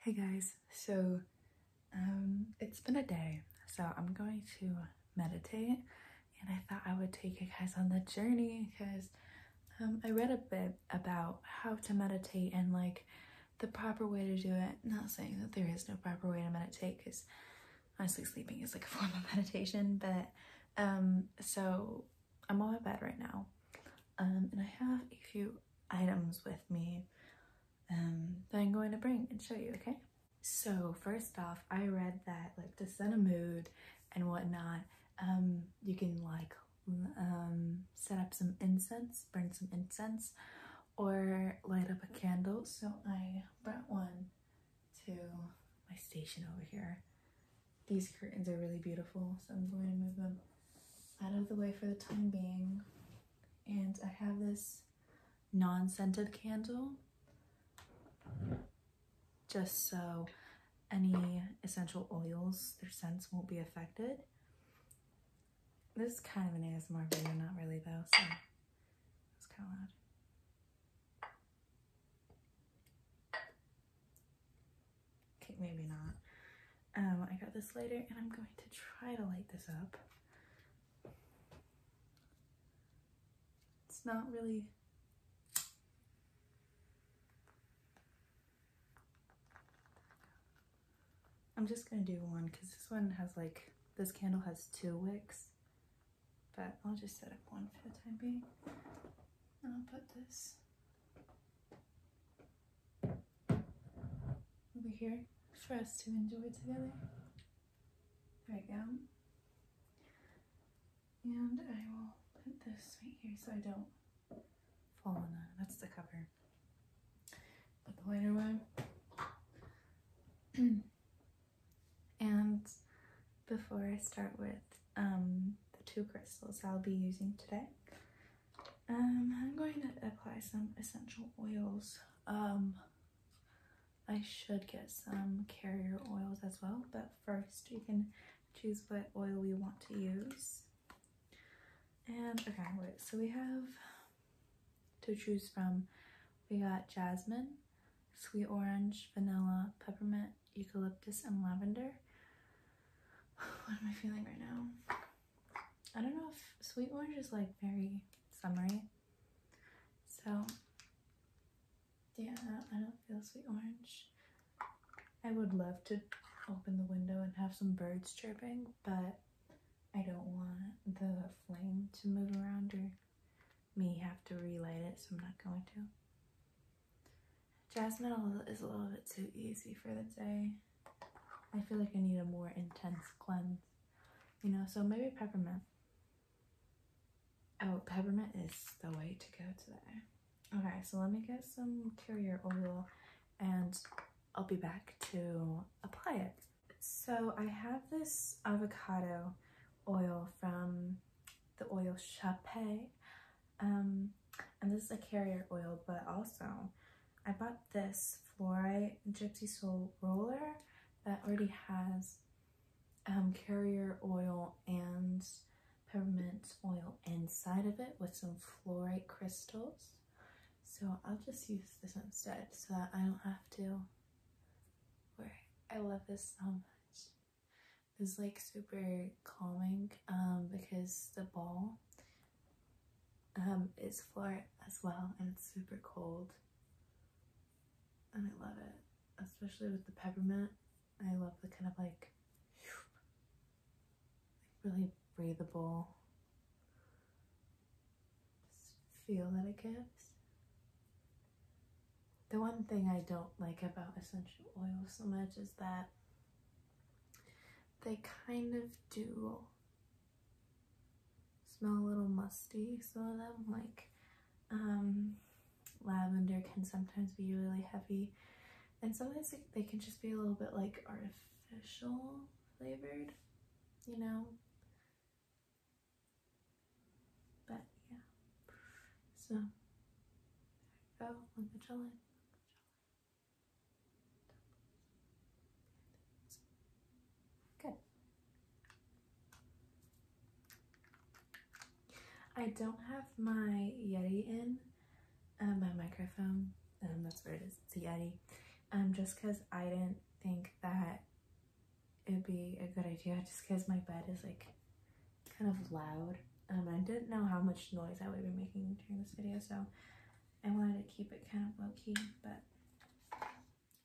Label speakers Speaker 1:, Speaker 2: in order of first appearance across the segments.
Speaker 1: Hey guys, so it's been a day, so I'm going to meditate, and I thought I would take you guys on the journey because I read a bit about how to meditate and like the proper way to do it. Not saying that there is no proper way to meditate, because honestly sleeping is like a form of meditation, but so I'm on my bed right now, and I have a few items with me that I'm going to bring and show you, okay? So first off, I read that like to set a mood and whatnot, you can like set up some incense, burn some incense, or light up a candle. So I brought one to my station over here. These curtains are really beautiful, so I'm going to move them out of the way for the time being. And I have this non-scented candle, just so any essential oils, their scents won't be affected. This is kind of an ASMR video, not really though, so it's kind of loud. Okay, maybe not. I got this lighter and I'm going to try to light this up. It's not really... I'm just gonna do one because this one has like, this candle has 2 wicks, but I'll just set up one for the time being. And I'll put this over here for us to enjoy together. There we go. And I will put this right here so I don't fall on that. That's the cover. Put the lighter away. And before I start with the 2 crystals I'll be using today, I'm going to apply some essential oils. I should get some carrier oils as well, but first you can choose what oil we want to use. And okay, wait, so we have to choose from. We got jasmine, sweet orange, vanilla, peppermint, eucalyptus, and lavender. What am I feeling right now? I don't know if sweet orange is like very summery, so yeah, I don't feel sweet orange. I would love to open the window and have some birds chirping, but I don't want the flame to move around or me have to relight it, so I'm not going to. Jasmine is a little bit too easy for the day. I feel like I need a more intense cleanse, you know, so maybe peppermint. Oh, peppermint is the way to go today. Okay, so let me get some carrier oil and I'll be back to apply it. So I have this avocado oil from the oil Chape, and this is a carrier oil, but also I bought this fluorite Gypsy Soul roller that already has carrier oil and peppermint oil inside of it with some fluorite crystals. So I'll just use this instead so that I don't have to worry. I love this so much. It's like super calming because the ball is fluorite as well, and it's super cold. And I love it, especially with the peppermint. I love the kind of like really breathable feel that it gives. The one thing I don't like about essential oils so much is that they kind of do smell a little musty, some of them, like lavender can sometimes be really heavy, and sometimes they can just be a little bit like artificial flavored, you know. But yeah, so there you go. Look at your line. Good. I don't have my Yeti in, my microphone. That's what it is. It's a Yeti. just because I didn't think that it'd be a good idea, just because my bed is like kind of loud. I didn't know how much noise I would be making during this video, so I wanted to keep it kind of low-key. But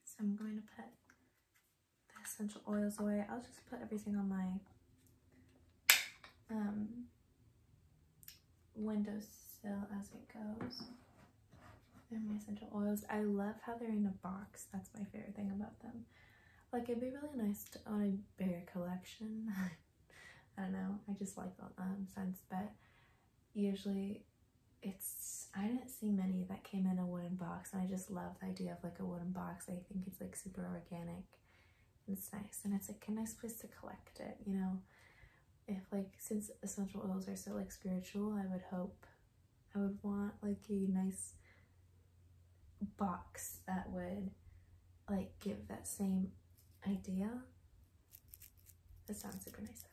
Speaker 1: so I'm going to put the essential oils away. I'll just put everything on my windowsill as it goes. And my essential oils, I love how they're in a box. That's my favorite thing about them. Like, it'd be really nice to own a bigger collection. I don't know, I just like the scents, but usually I didn't see many that came in a wooden box, and I just love the idea of like a wooden box. I think it's like super organic and it's nice, and it's like a nice place to collect it, you know. If like, since essential oils are so like spiritual, I would want like a nice box that would like give that same idea. That sounds super nice though.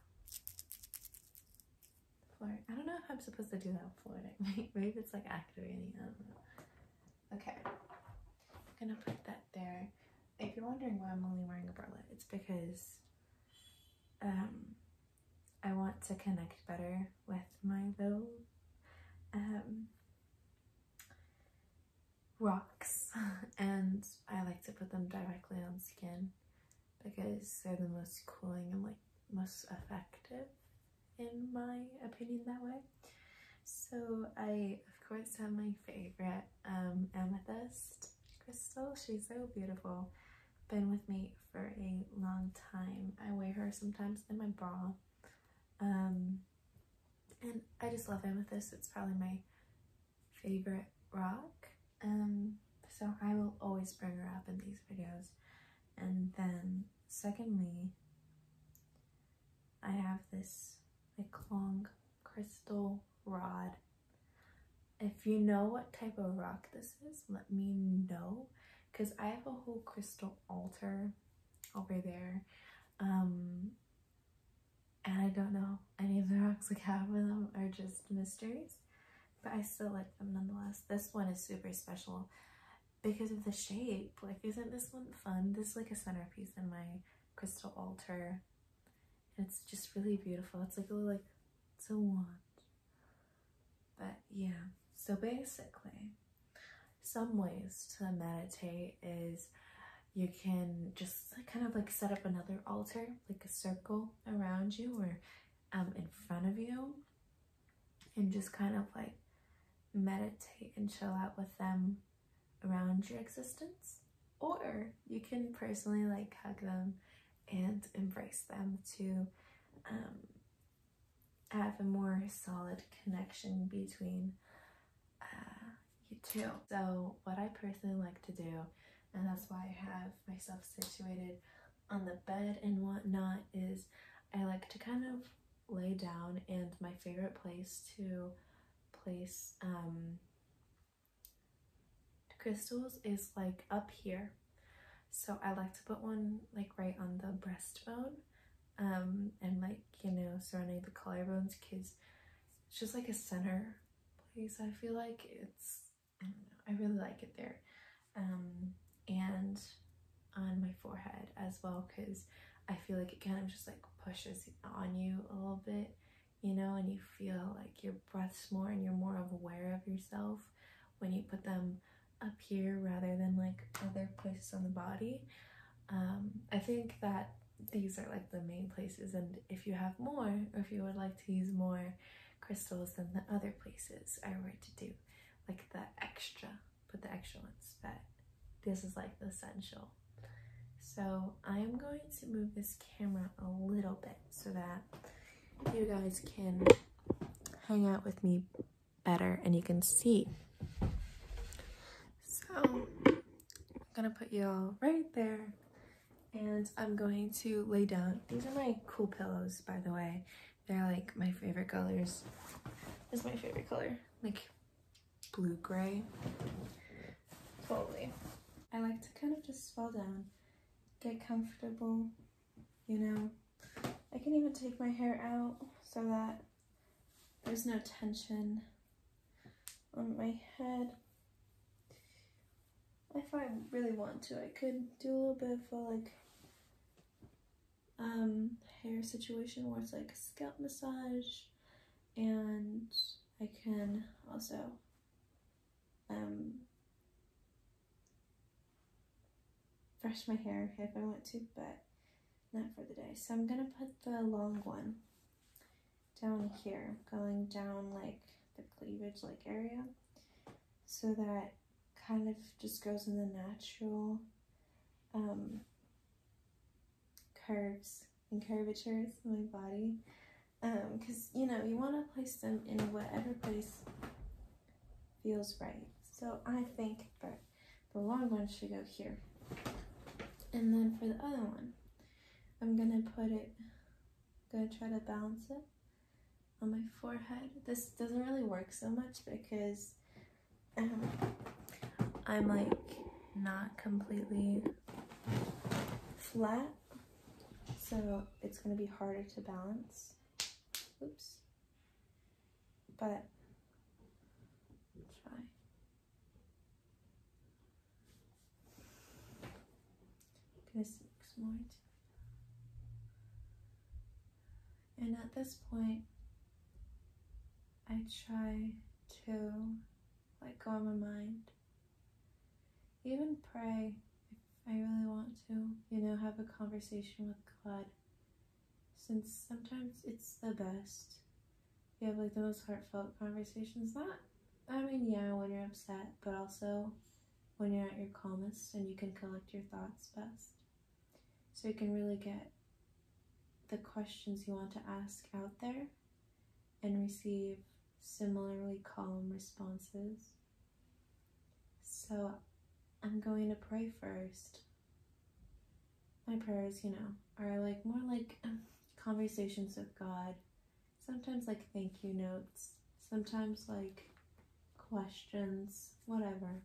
Speaker 1: Flirt. I don't know if I'm supposed to do that flirting. Maybe it's like activating, I don't know. Okay, I'm gonna put that there. If you're wondering why I'm only wearing a bralette, it's because I want to connect better with my little rocks, and I like to put them directly on skin because they're the most cooling and like most effective, in my opinion, that way. So I of course have my favorite Amethyst Crystal. She's so beautiful, been with me for a long time. I wear her sometimes in my bra, and I just love Amethyst. It's probably my favorite rock, so I will always bring her up in these videos. And then secondly, I have this like long crystal rod. If you know what type of rock this is, let me know, because I have a whole crystal altar over there, and I don't know any of the rocks. Like, half of them are just mysteries, but I still like them nonetheless. This one is super special because of the shape. Like, isn't this one fun? This is like a centerpiece in my crystal altar. It's just really beautiful. It's like a little, like, it's a wand. But yeah, so basically, some ways to meditate is you can just kind of like set up another altar, like a circle around you or in front of you, and just kind of like meditate and chill out with them around your existence. Or you can personally like hug them and embrace them to have a more solid connection between you two. So what I personally like to do, and that's why I have myself situated on the bed and whatnot, is I like to kind of lay down, and my favorite place to place crystals is like up here. So I like to put one like right on the breastbone, and like, you know, surrounding the collarbones, because it's just like a center place. I feel like it's, I don't know, I really like it there, and on my forehead as well, because I feel like it kind of just like pushes on you a little bit, you know, and you feel like your breath's more, and you're more aware of yourself when you put them up here rather than like other places on the body. I think that these are like the main places, and if you have more, or if you would like to use more crystals than the other places I were to do, like the extra, put the extra ones, but this is like the essential. So I'm going to move this camera a little bit so that you guys can hang out with me better and you can see. So I'm gonna put you all right there, and I'm going to lay down. These are my cool pillows, by the way. They're like my favorite colors. This is my favorite color, like blue gray. Totally. I like to kind of just fall down, get comfortable, you know. I can even take my hair out so that there's no tension on my head.
Speaker 2: if I really want to, I could do a little bit of a like hair situation where it's like a scalp massage, and I can also brush my hair if I want to, but not for the day. So I'm gonna put the long one down here, going down like the cleavage like area, so that kind of just goes in the natural curves and curvatures of my body, because you know, you want to place them in whatever place feels right. So I think that the long one should go here, and then for the other one, I'm gonna try to balance it on my forehead. This doesn't really work so much because I'm like not completely flat, so it's gonna be harder to balance. Oops. But try. Gonna mix more into it. And at this point, I try to let go of my mind. Even pray if I really want to, you know, have a conversation with God. Since sometimes it's the best. You have like the most heartfelt conversations. Yeah, when you're upset, but also when you're at your calmest and you can collect your thoughts best. So you can really get the questions you want to ask out there and receive similarly calm responses. So I'm going to pray first. My prayers, you know, are like more like conversations with God. Sometimes like thank you notes, sometimes like questions, whatever.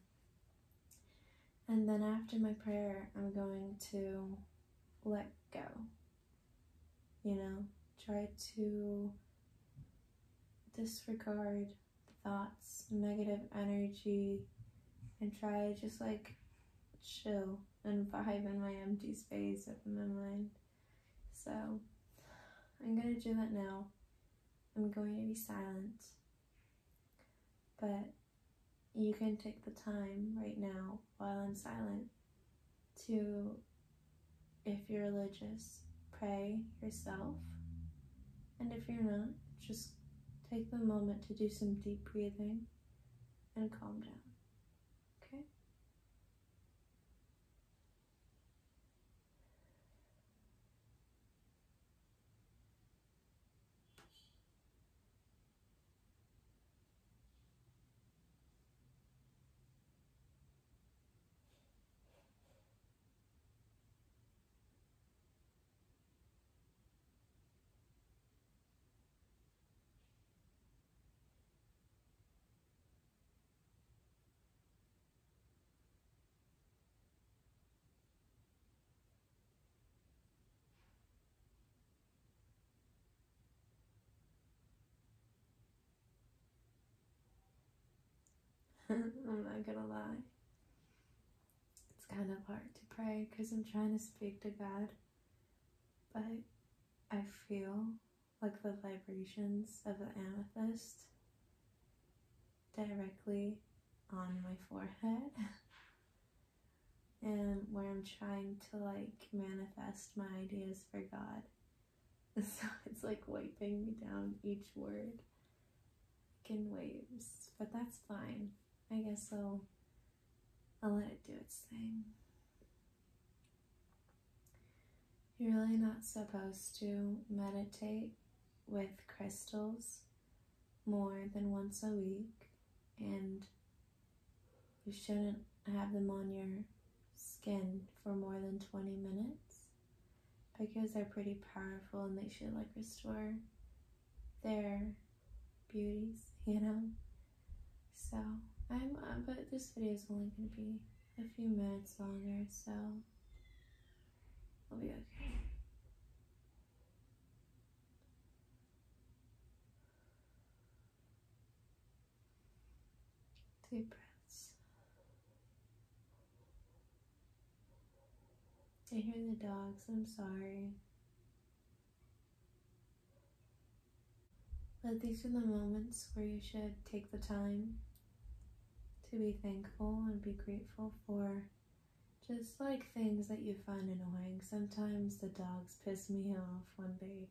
Speaker 2: And then after my prayer, I'm going to let go. You know, try to disregard thoughts, negative energy, and try to just like chill and vibe in my empty space of my mind. So I'm gonna do that now. I'm going to be silent, but you can take the time right now while I'm silent to, if you're religious, pray yourself, and if you're not, just take the moment to do some deep breathing and calm down. Okay? I'm not gonna lie. It's kind of hard to pray because I'm trying to speak to God, but I feel like the vibrations of the amethyst directly on my forehead and where I'm trying to like manifest my ideas for God. So it's like wiping me down each word like in waves, but that's fine. I guess I'll let it do its thing. You're really not supposed to meditate with crystals more than once a week, and you shouldn't have them on your skin for more than 20 minutes because they're pretty powerful and they should like restore their beauties, you know? So but this video is only going to be a few minutes longer, so I'll be okay. Deep breaths. I hear the dogs, I'm sorry. But these are the moments where you should take the time to be thankful and be grateful for just like things that you find annoying. Sometimes the dogs piss me off when they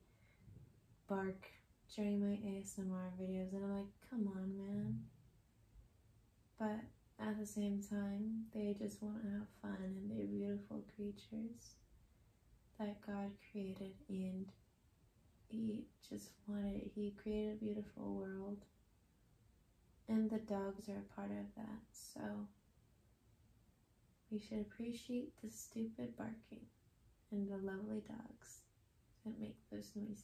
Speaker 2: bark during my ASMR videos, and I'm like, come on, man. But at the same time, they just want to have fun, and they're beautiful creatures that God created, and He created a beautiful world, and the dogs are a part of that. So we should appreciate the stupid barking and the lovely dogs that make those noises.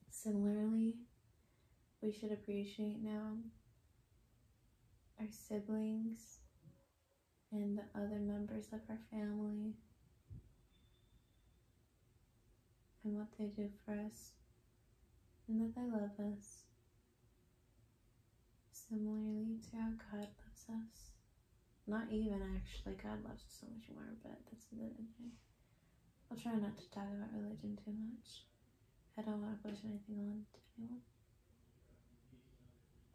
Speaker 2: Similarly, we should appreciate now our siblings and the other members of our family and what they do for us, and that they love us similarly to how God loves us. Not even actually, God loves us so much more, but that's another thing. I'll try not to talk about religion too much. I don't want to push anything on to anyone,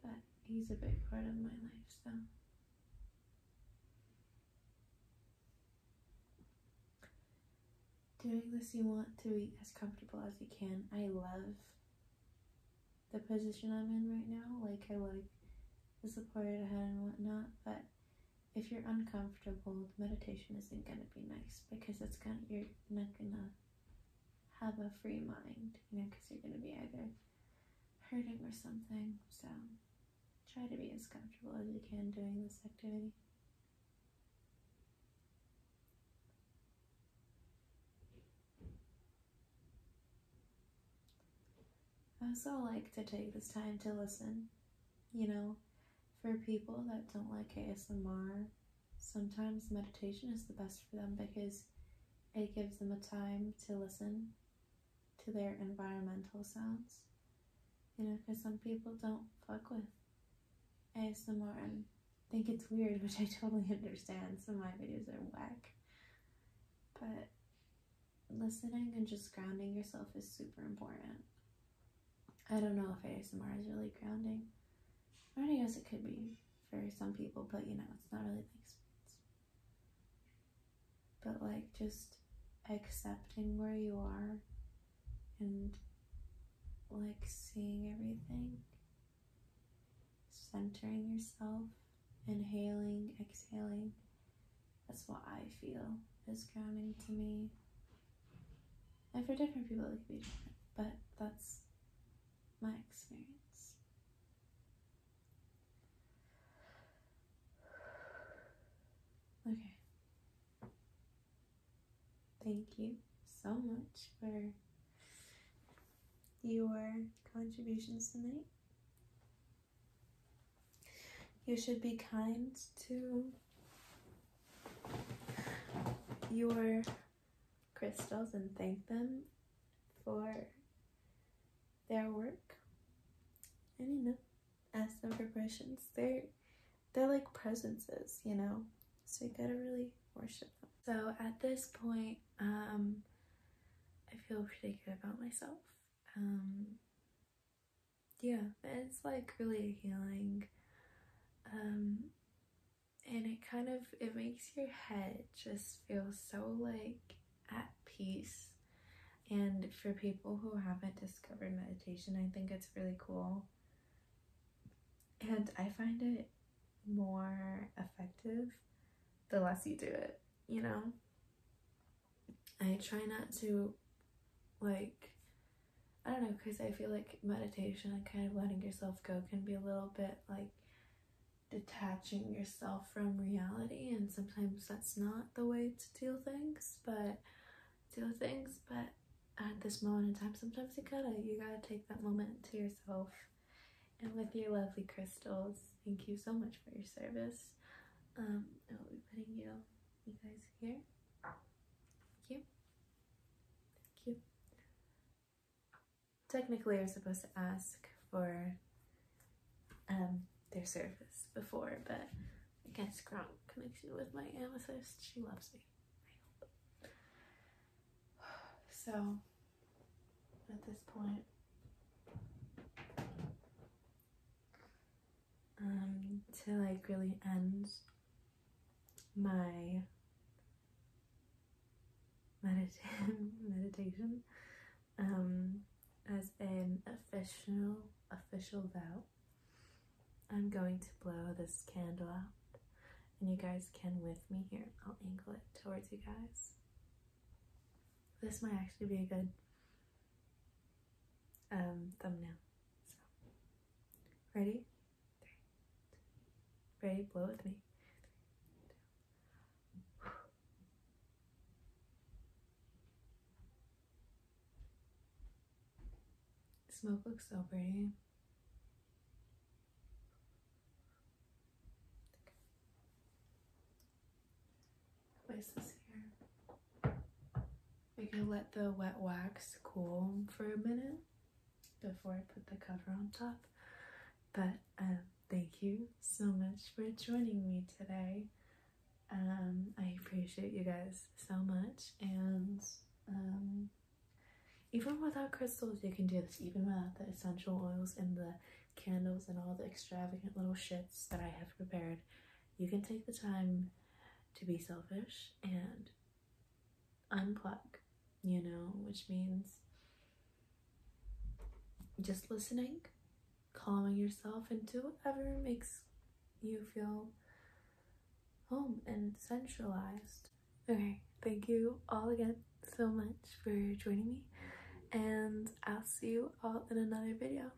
Speaker 2: but He's a big part of my life, so. Doing this, you want to be as comfortable as you can. I love the position I'm in right now. Like, I like the supported head and whatnot, but if you're uncomfortable, the meditation isn't going to be nice, because you're not going to have a free mind, because you're going to be either hurting or something. So try to be as comfortable as you can doing this activity. I also like to take this time to listen. For people that don't like ASMR, sometimes meditation is the best for them, because it gives them a time to listen to their environmental sounds. Because some people don't fuck with ASMR and think it's weird, which I totally understand. Some of my videos are whack. But listening and just grounding yourself is super important. I don't know if ASMR is really grounding. I mean, I guess it could be for some people, but it's not really the experience. But like, just accepting where you are and like seeing everything, centering yourself, inhaling, exhaling. That's what I feel is grounding to me. And for different people, it could be different, but that's my experience. Okay. Thank you so much for your contributions tonight. You should be kind to your crystals and thank them for their work, and ask them for questions. They're like presences, so you gotta really worship them. So at this point, I feel pretty good about myself. Yeah, it's like really healing, and it makes your head just feel so like at peace. And for people who haven't discovered meditation, I think it's really cool, and I find it more effective the less you do it. I try not to, like, I don't know, because I feel like meditation and kind of letting yourself go can be a little bit like detaching yourself from reality, and sometimes that's not the way to do things. But at this moment in time, sometimes you gotta take that moment to yourself. And with your lovely crystals, thank you so much for your service. I will be putting you guys here. Thank you. Thank you. Technically, you're supposed to ask for their service before, but I got a strong connection with my amethyst. She loves me.
Speaker 1: So at this point, to like really end my meditation, as an official vow, I'm going to blow this candle out, and you guys can with me here. I'll angle it towards you guys. This might actually be a good thumbnail. So, ready? 3, 2. Ready? Blow with me. Smoke looks so pretty. Place this here. We can let the wet wax cool for a minute before I put the cover on top. But thank you so much for joining me today. I appreciate you guys so much, and even without crystals you can do this, even without the essential oils and the candles and all the extravagant little shits that I have prepared. You can take the time to be selfish and unplug, you know, which means just listening, calming yourself, and do whatever makes you feel home and centralized. Okay, thank you all again so much for joining me, and I'll see you all in another video.